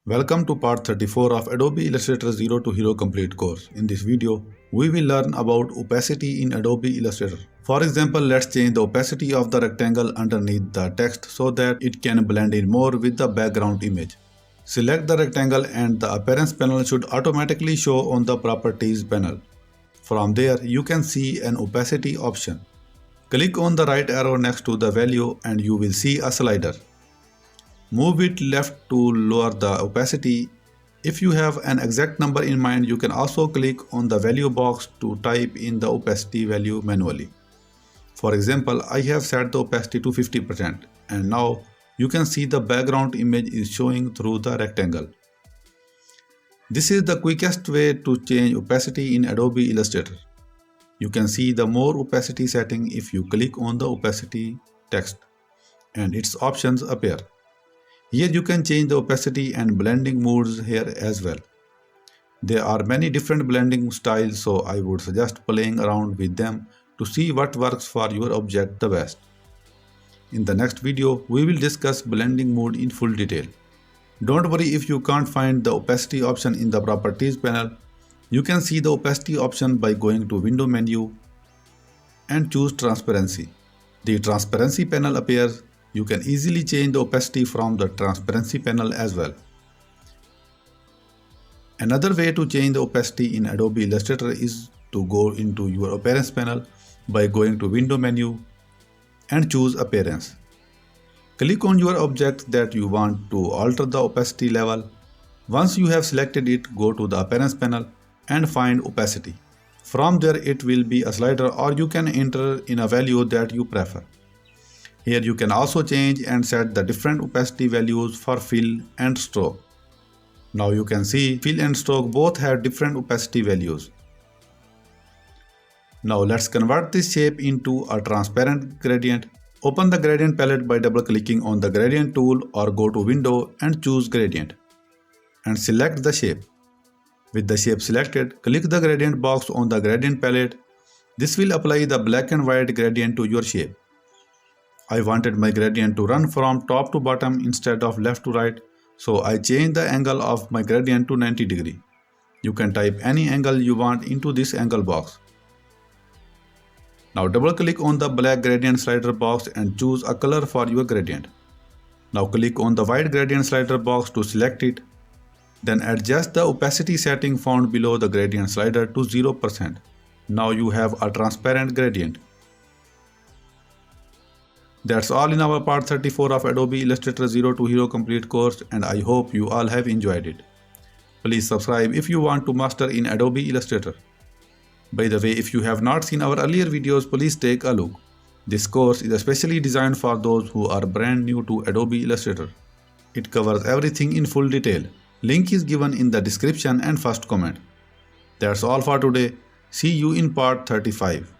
Welcome to part 34 of Adobe Illustrator 0 to Hero Complete course. In this video, we will learn about opacity in Adobe Illustrator. For example, let's change the opacity of the rectangle underneath the text so that it can blend in more with the background image. Select the rectangle and the appearance panel should automatically show on the properties panel. From there, you can see an opacity option. Click on the right arrow next to the value and you will see a slider. Move it left to lower the opacity. If you have an exact number in mind, you can also click on the value box to type in the opacity value manually. For example, I have set the opacity to 50% and now you can see the background image is showing through the rectangle. This is the quickest way to change opacity in Adobe Illustrator. You can see the more opacity setting if you click on the opacity text and its options appear. Here you can change the opacity and blending modes here as well. There are many different blending styles, so I would suggest playing around with them to see what works for your object the best. In the next video, we will discuss blending mode in full detail. Don't worry if you can't find the opacity option in the properties panel. You can see the opacity option by going to window menu and choose transparency. The transparency panel appears. You can easily change the opacity from the transparency panel as well. Another way to change the opacity in Adobe Illustrator is to go into your appearance panel by going to window menu and choose appearance. Click on your object that you want to alter the opacity level. Once you have selected it, go to the appearance panel and find opacity. From there it will be a slider or you can enter in a value that you prefer. Here you can also change and set the different opacity values for fill and stroke. Now you can see fill and stroke both have different opacity values. Now let's convert this shape into a transparent gradient. Open the gradient palette by double clicking on the gradient tool or go to window and choose gradient. And select the shape. With the shape selected, click the gradient box on the gradient palette. This will apply the black and white gradient to your shape. I wanted my gradient to run from top to bottom instead of left to right, so I changed the angle of my gradient to 90 degree. You can type any angle you want into this angle box. Now double click on the black gradient slider box and choose a color for your gradient. Now click on the white gradient slider box to select it. Then adjust the opacity setting found below the gradient slider to 0%. Now you have a transparent gradient. That's all in our part 34 of Adobe Illustrator 0 to Hero Complete course, and I hope you all have enjoyed it. Please subscribe if you want to master in Adobe Illustrator. By the way, if you have not seen our earlier videos, please take a look. This course is especially designed for those who are brand new to Adobe Illustrator. It covers everything in full detail. Link is given in the description and first comment. That's all for today. See you in part 35.